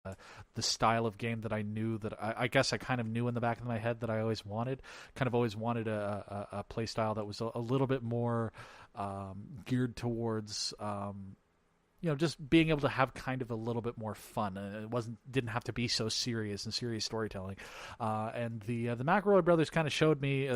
the style of game that I knew that I guess I kind of knew in the back of my head that I always wanted. Kind of always wanted a play style that was a little bit more geared towards just being able to have kind of a little bit more fun. It didn't have to be so serious and serious storytelling. And the McElroy brothers kind of showed me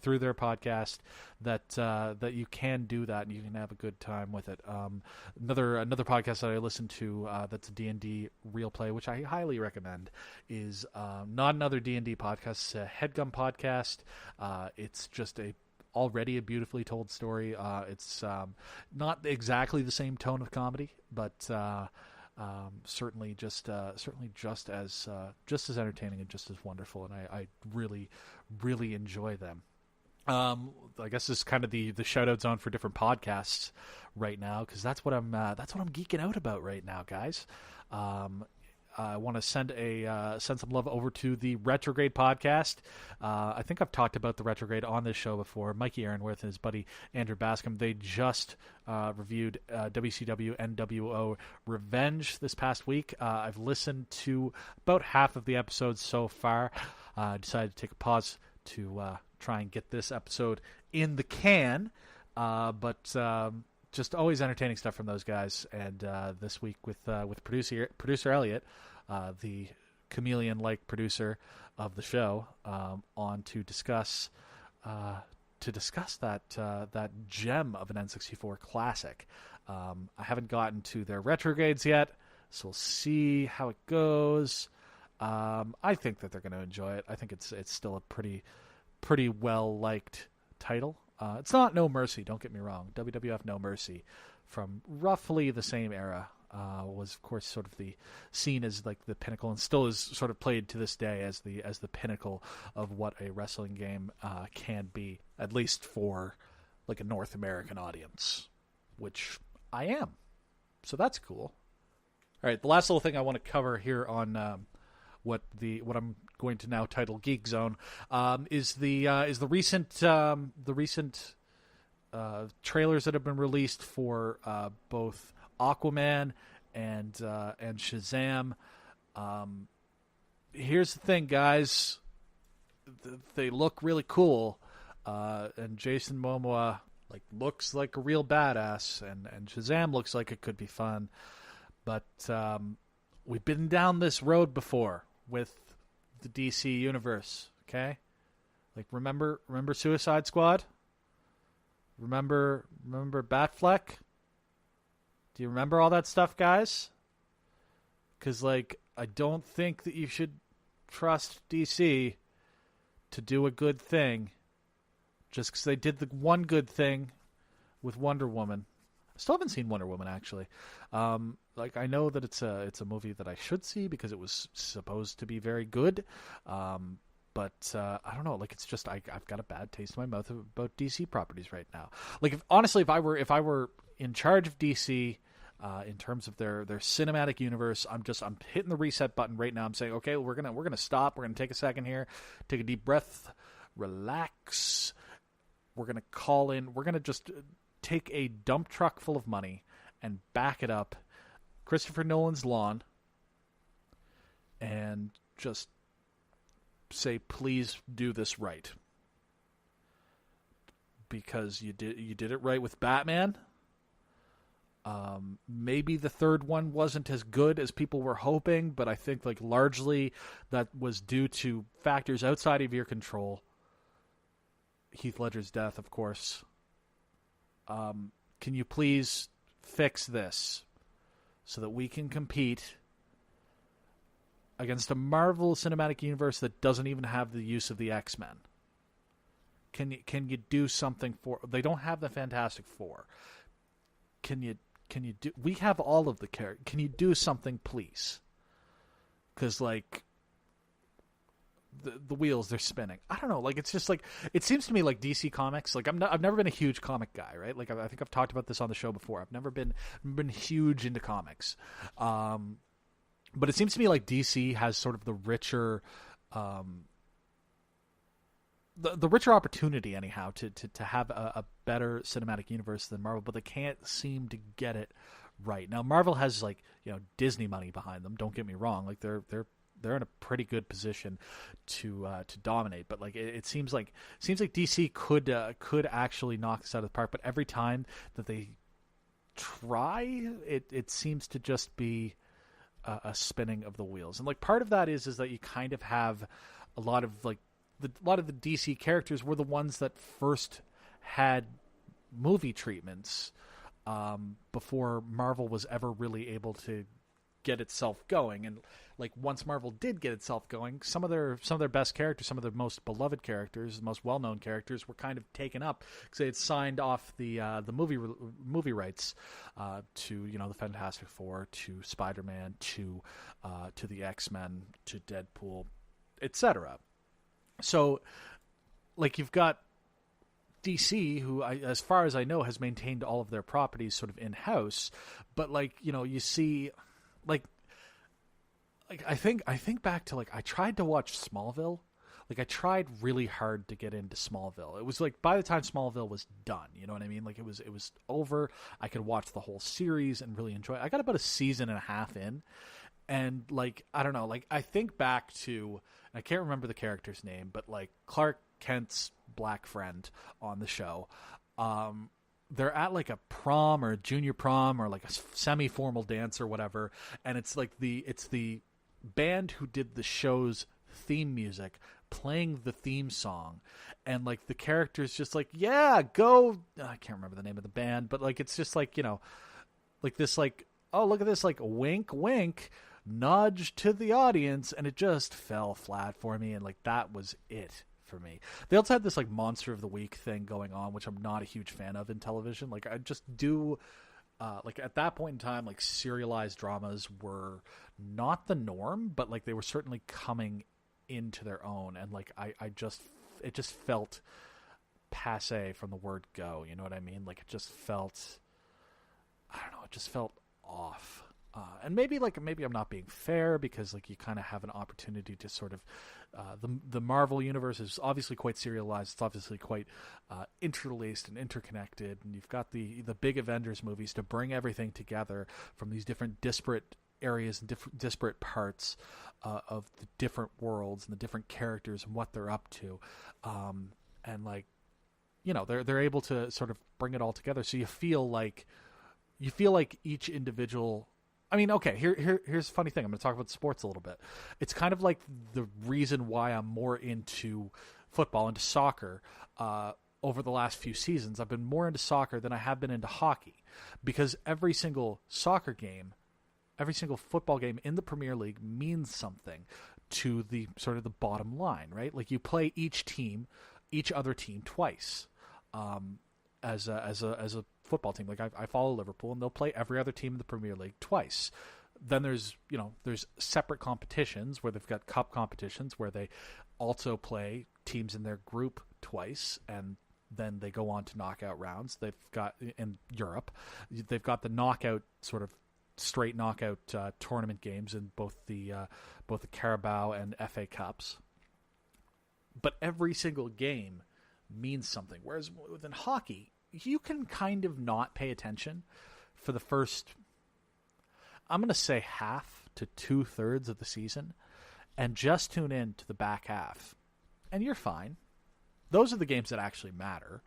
through their podcast that you can do that and you can have a good time with it. Another podcast that I listened to that's a D&D real play, which I highly recommend, is not another D&D podcast. It's a Headgum podcast. It's just already a beautifully told story. It's not exactly the same tone of comedy, but certainly just as entertaining and just as wonderful. And I really, really enjoy them. I guess this is kind of the shout out zone for different podcasts right now, because that's what I'm geeking out about right now, guys. I want to send some love over to the Retrograde podcast. I think I've talked about the Retrograde on this show before. Mikey Aaronworth and his buddy Andrew Bascom, they just reviewed WCW NWO Revenge this past week. I've listened to about half of the episodes so far. I decided to take a pause to try and get this episode in the can, but just always entertaining stuff from those guys. And this week with producer Elliot, the chameleon-like producer of the show, on to discuss that gem of an N64 classic. I haven't gotten to their retrogrades yet, so we'll see how it goes. I think that they're going to enjoy it. I think it's still a pretty well liked title. It's not No Mercy, don't get me wrong. WWF No Mercy, from roughly the same era, was of course sort of seen as like the pinnacle, and still is sort of played to this day as the pinnacle of what a wrestling game can be, at least for like a North American audience, which I am. So that's cool. All right, the last little thing I want to cover here on what I'm going to now title Geek Zone is the recent trailers that have been released for both Aquaman and Shazam. Here's the thing, guys. They look really cool, and Jason Momoa looks like a real badass, and Shazam looks like it could be fun. But we've been down this road before with the DC universe, okay? Remember Suicide Squad? Remember Batfleck? Do you remember all that stuff, guys? Because, I don't think that you should trust DC to do a good thing just because they did the one good thing with Wonder Woman. I still haven't seen Wonder Woman, actually. I know that it's a movie that I should see because it was supposed to be very good. But I don't know. It's just I've got a bad taste in my mouth about DC properties right now. If I were in charge of DC, in terms of their cinematic universe, I'm hitting the reset button right now. I'm saying, okay, we're gonna stop. We're gonna take a second here, take a deep breath, relax. We're gonna call in. We're gonna just take a dump truck full of money and back it up Christopher Nolan's lawn and just say, please do this right, because you did it right with Batman. Maybe the third one wasn't as good as people were hoping, but I think largely that was due to factors outside of your control. Heath Ledger's death, of course. Can you please fix this so that we can compete against a Marvel Cinematic Universe that doesn't even have the use of the X-Men? Can you do something for? They don't have the Fantastic Four. Can you do? We have all of the characters. Can you do something, please? Because the wheels, they're spinning. I don't know. It's just it seems to me like DC Comics. I've never been a huge comic guy, right? I think I've talked about this on the show before. I've never been huge into comics. But it seems to me like DC has sort of the richer, the richer opportunity, anyhow, to have a better cinematic universe than Marvel, but they can't seem to get it right. Now Marvel has like, Disney money behind them. Don't get me wrong. Like they're in a pretty good position to dominate. But like it seems like DC could actually knock this out of the park. But every time that they try, it seems to just be a spinning of the wheels. And like part of that is that you kind of have a lot of like a lot of the DC characters were the ones that first had movie treatments before Marvel was ever really able to get itself going. And like once Marvel did get itself going, some of their best characters, some of their most beloved characters, the most well-known characters were kind of taken up because they had signed off the movie rights to the Fantastic Four, to Spider-Man, to the X-Men, to Deadpool, etc. So like you've got DC, who, as far as I know, has maintained all of their properties sort of in-house, but like you see, like I think back to like I tried to watch Smallville, like I tried really hard to get into Smallville. It was like by the time Smallville was done, you know what I mean? Like it was over. I could watch the whole series and really enjoy it. I got about a season and a half in, and like I don't know, like I think back to, I can't remember the character's name, but like Clark Kent's black friend on the show, they're at like a prom or a junior prom or like a semi-formal dance or whatever, and it's the band who did the show's theme music playing the theme song, and like the character's just like, yeah, go, I can't remember the name of the band, but like it's just like, like this, like, oh, look at this, like wink wink nudge to the audience, and it just fell flat for me, and like that was it for me. They also had this like Monster of the Week thing going on, which I'm not a huge fan of in television. Like I just do like at that point in time, like serialized dramas were not the norm, but like they were certainly coming into their own, and like it just felt passe from the word go, you know what I mean? Like it just felt, I don't know, it just felt off. And maybe I'm not being fair, because like you kind of have an opportunity to sort of the Marvel universe is obviously quite serialized. It's obviously quite interlaced and interconnected, and you've got the big Avengers movies to bring everything together from these different disparate areas and disparate parts of the different worlds and the different characters and what they're up to, and like they're able to sort of bring it all together, so you feel like each individual. I mean, okay, here's a funny thing. I'm going to talk about sports a little bit. It's kind of like the reason why I'm more into football, into soccer, over the last few seasons. I've been more into soccer than I have been into hockey, because every single soccer game, every single football game in the Premier League means something to the sort of the bottom line, right? Like you play each other team twice, as a football team. Like I follow Liverpool, and they'll play every other team in the Premier League twice. Then there's separate competitions where they've got cup competitions where they also play teams in their group twice, and then they go on to knockout rounds. They've got in Europe, they've got the knockout sort of straight knockout tournament games in both the Carabao and FA Cups. But every single game means something. Whereas within hockey, you can kind of not pay attention for the first, I'm going to say half to 2/3 of the season, and just tune in to the back half, and you're fine. Those are the games that actually matter.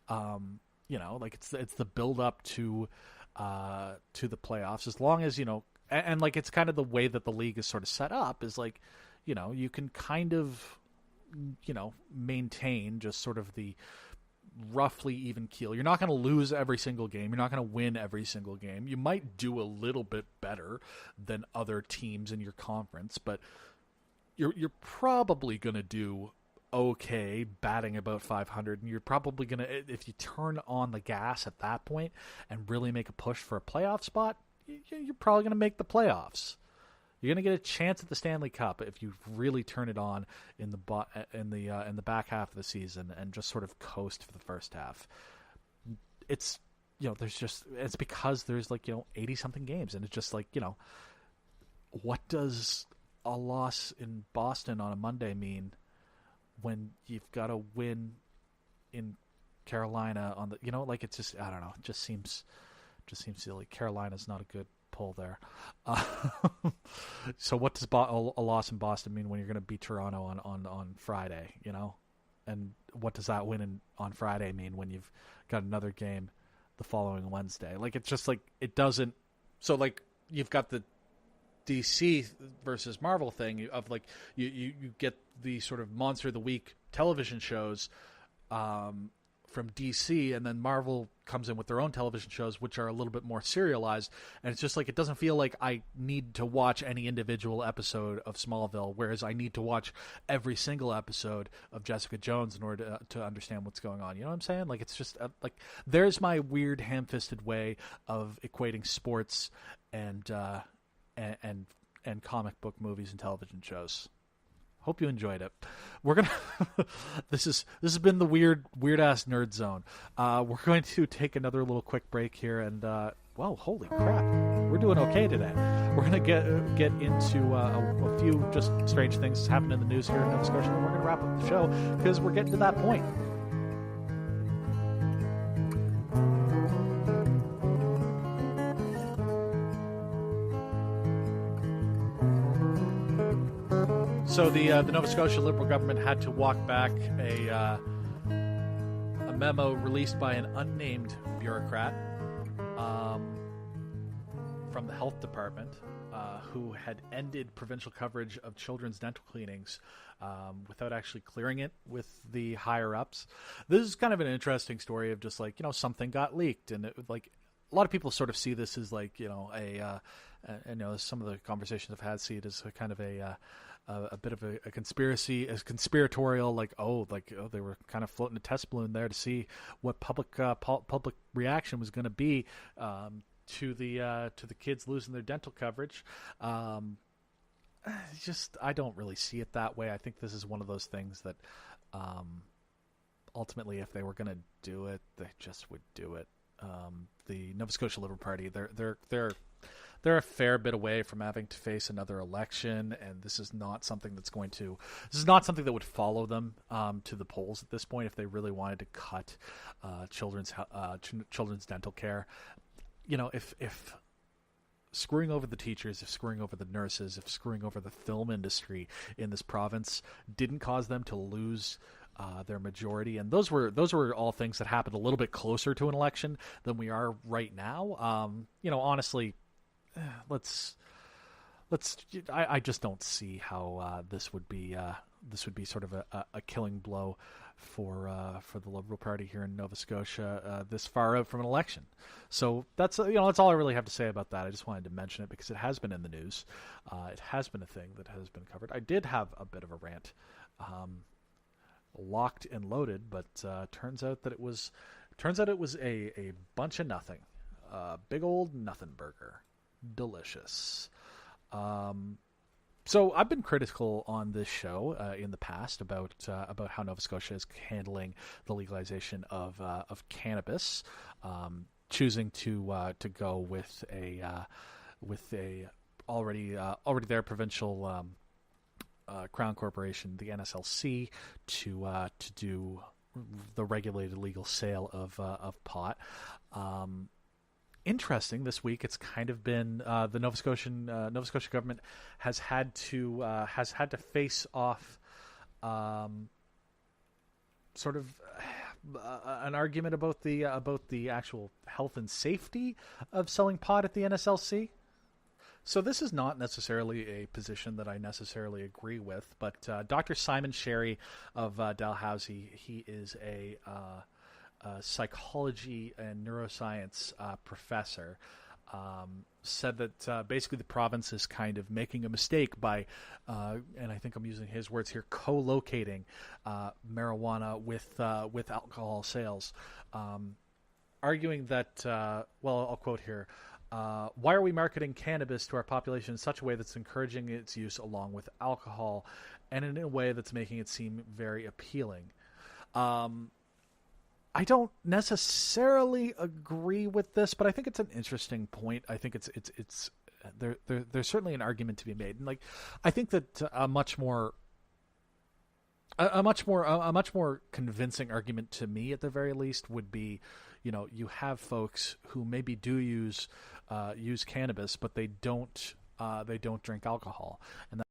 Like it's the build up to the playoffs. As long as and like it's kind of the way that the league is sort of set up, is like you can kind of maintain just sort of the roughly even keel. You're not going to lose every single game. You're not going to win every single game. You might do a little bit better than other teams in your conference, but you're probably going to do okay, batting about 500, and you're probably going to, if you turn on the gas at that point and really make a push for a playoff spot, you're probably going to make the playoffs. You're going to get a chance at the Stanley Cup if you really turn it on in the back half of the season and just sort of coast for the first half. It's it's because there's 80 something games, and it's just like, what does a loss in Boston on a Monday mean when you've got to win in Carolina on the, it's just, I don't know, it just seems Just seems silly. Carolina's not a good pull there. Uh, so what does a loss in Boston mean when you're going to beat Toronto on Friday, you know? And what does that win on Friday mean when you've got another game the following Wednesday? Like, it's just like, it doesn't. So, like, you've got the DC versus Marvel thing of, like, you get the sort of monster of the week television shows from DC, and then Marvel comes in with their own television shows, which are a little bit more serialized. And it's just like, it doesn't feel like I need to watch any individual episode of Smallville, whereas I need to watch every single episode of Jessica Jones in order to understand what's going on. You know what I'm saying? Like, it's just like, there's my weird ham-fisted way of equating sports and comic book movies and television shows. Hope you enjoyed it. We're gonna. This has been the weird ass nerd zone. We're going to take another little quick break here, and well, holy crap, we're doing okay today. We're gonna get into a few just strange things that happened in the news here in Nova Scotia, and we're gonna wrap up the show because we're getting to that point. So the Nova Scotia Liberal government had to walk back a memo released by an unnamed bureaucrat from the health department who had ended provincial coverage of children's dental cleanings without actually clearing it with the higher ups. This is kind of an interesting story of just like, you know, something got leaked, and it, like, a lot of people sort of see this as like, you know, you know, some of the conversations I've had see it as a kind of a bit of a conspiracy, as conspiratorial, like, they were kind of floating a test balloon there to see what public reaction was going to be to the kids losing their dental coverage. Just, I don't really see it that way. I think this is one of those things that ultimately, if they were going to do it, they just would do it. The Nova Scotia Liberal Party, they're a fair bit away from having to face another election, and this is not something that would follow them to the polls at this point if they really wanted to cut children's dental care. You know, if screwing over the teachers, if screwing over the nurses, if screwing over the film industry in this province didn't cause them to lose their majority, and those were all things that happened a little bit closer to an election than we are right now. You know, honestly, I just don't see how this would be sort of a killing blow for the Liberal Party here in Nova Scotia this far out from an election. So that's all I really have to say about that. I just wanted to mention it because it has been in the news. It has been a thing that has been covered. I did have a bit of a rant, locked and loaded, but turns out it was a bunch of nothing, big old nothing burger. Delicious. So I've been critical on this show in the past about how Nova Scotia is handling the legalization of cannabis, choosing to go with a already there provincial Crown Corporation, the NSLC, to do the regulated legal sale of pot. Interesting. This week, it's kind of been the Nova Scotia government has had to face off sort of an argument about the actual health and safety of selling pot at the NSLC. So this is not necessarily a position that I necessarily agree with, but Dr. Simon Sherry of Dalhousie, he is a psychology and neuroscience professor, said that basically the province is kind of making a mistake by, and I think I'm using his words here, co-locating marijuana with alcohol sales, arguing that, well, I'll quote here, why are we marketing cannabis to our population in such a way that's encouraging its use along with alcohol and in a way that's making it seem very appealing? I don't necessarily agree with this, but I think it's an interesting point. I think it's there's certainly an argument to be made, and like I think that a much more convincing argument to me, at the very least, would be, you have folks who maybe do use cannabis, but they don't drink alcohol, and